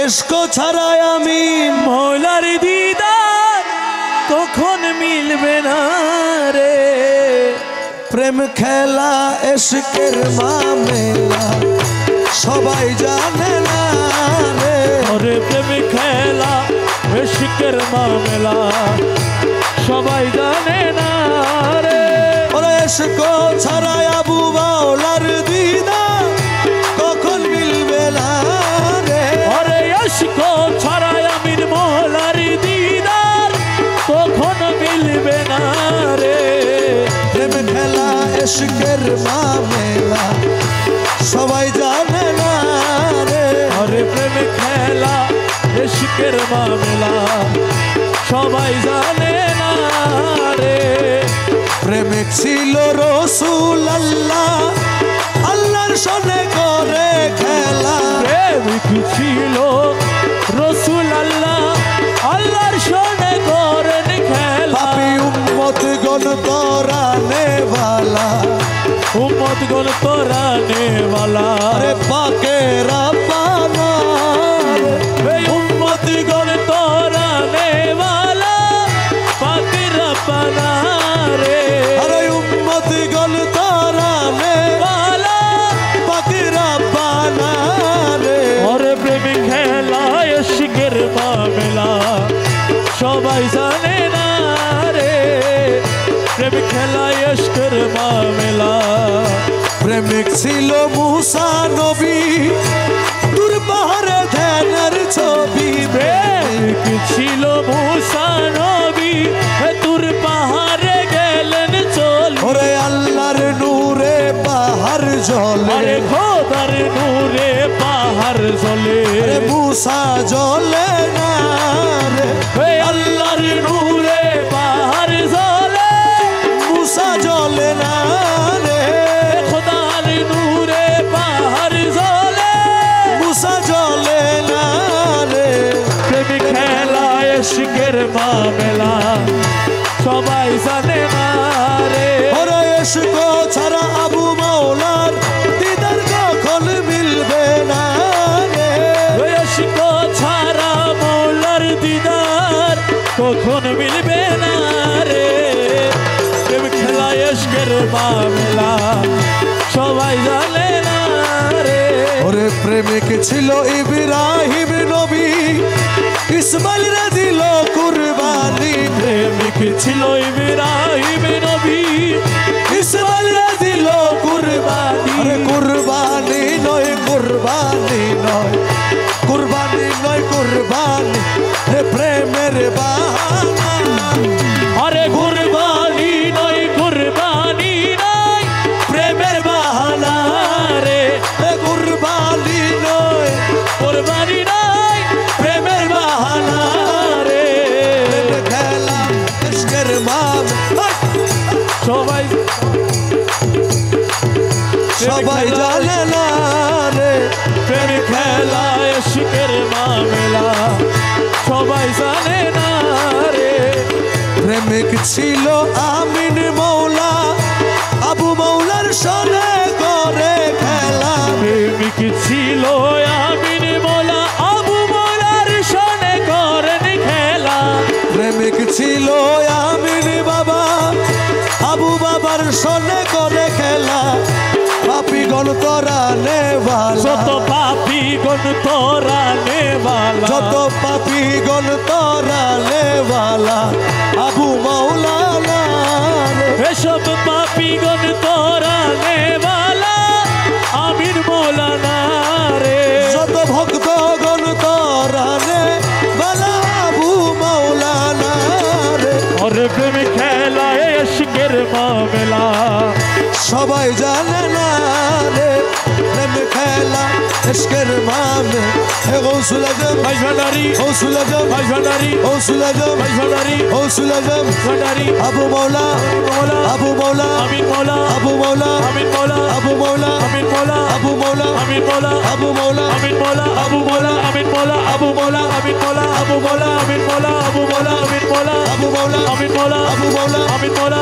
Essco ছাড়াই আমি মৌলার দিদার কখন মিলবে না রে। প্রেম খেলা এশকের মামেলা সবাই জানে না রে। ওরে প্রেম খেলা এশকের মামলা সবাই জানে না রে। ওরে এসকো ছাড়াই আবু মাওলার দিদার কখন মিলবে না রে। ওরে এসকো ছাড়াই আমির মৌলার দিদার কখন মিলবে না রে। প্রেম খেলা এশকের মামেলা সবাই জানে না রে। ওরে প্রেম খেলা এশকের মামলা সবাই জানে না রে। প্রেমিক ছিল রসুল আল্লাহ আল্লাহর সনে করে খেলা। প্রেমিক ছিল রসুল আল্লাহ আল্লাহর সনে করেন খেলা। পাপী উম্মত গণ তরানে वाला উম্মত গণ তরানে वाला আরে পাকে রাব্বানা এই উম্মত গণ তরানে वाला পাকে রাব্বানা রে। আরে উম্মত গণ তরানে वाला পাকে রাব্বানা রে। ওরে প্রেমিক খেলা এশকের মামলা সবাই জানে না রে। প্রেমিক খেলা এশকের মামলা। প্রেমিক ছিল মুসা নবী দূর পাহাড়ে ধ্যানের ছবি। প্রেমিক ছিল মুসা নবী তুর পাহাড়ে গেলেন চল। ওরে আল্লাহর নূরে পাহাড় জ্বলে আরে খোদার নূরে পাহাড় জ্বলে। আরে মুসা জ্বলে না রে। এই আল্লাহর নূরে পাহাড় জ্বলে মুসা জ্বলে না রে। খোদার নূরে পাহাড় জ্বলে মুসা জ্বলে না রে। প্রেমিক খেলা এশকের মামলা সবাই জানে না রে। ওরে এসকো ছাড়া আবু মাওলার দিদার কখন মিলবে না রে। এশকো ছাড়া মৌলার দিদার কখন মিলবে না রে। প্রেম খেলা এশকের মামলা সবাই জানে না রে। ওরে প্রেমিক ছিল ইব্রাহিম নবী ইসমাইল রে দিল কুরবানি। প্রেমিক ছিল ইব্রাহিম নবী ইসমাইল রে দিল কুরবানি। আরে কুরবানি নয় কুরবানি নয় কুরবানি নয় কুরবানি হে প্রেমের বাহানা। আরে কুরবানি নয় কুরবানি নয় প্রেমের বাহানা রে। হে কুরবানি নয় কুরবানি নয় প্রেমের বাহানা রে। প্রেম খেলা ইশকের মাম সবাই সবাই জানে না রে। প্রেম খেলা এশকের মামলা সবাই জানে না রে। প্রেমিক ছিল আমিন মৌলা আবু মাওলার সনে করে খেলা। প্রেমিক ছিল আমিন মৌলা আবু মৌলার সনে করেন খেলা। প্রেমিক ছিল আমিন বাবা আবু বাবার সনে করে খেলা। পাপী গণ তরানে वाला যত পাপী গণ তরানে वाला যত পাপী গণ তরানে वाला আবু মাওলানা রে। এসব পাপী গণ তরানে वाला আমির মৌলানা রে। যত ভক্ত গণ তরানে वाला আবু মাওলানা রে। ওরে প্রেম খেলা এশকের মামলা সবাই জানে না রে। প্রেম খেলা ইশকের মামে হে গৌসুল আজম ভাই ভান্ডারি গৌসুল আজম ভাই ভান্ডারি গৌসুল আজম ভাই ভান্ডারি গৌসুল আজম ভান্ডারি আবু মাওলা মৌলা আবু মাওলা আমিন মৌলা আবু মাওলা আমিন মৌলা আবু মাওলা আমিন মৌলা আবু মাওলা আমিন মৌলা আবু মাওলা আমিন মৌলা আবু মৌলা আমিন মৌলা আবু মৌলা আমিন মৌলা আবু মৌলা আমিন মৌলা আবু মৌলা আমিন মৌলা আবু মাওলা আমিন মৌলা আবু মাওলা আমিন মৌলা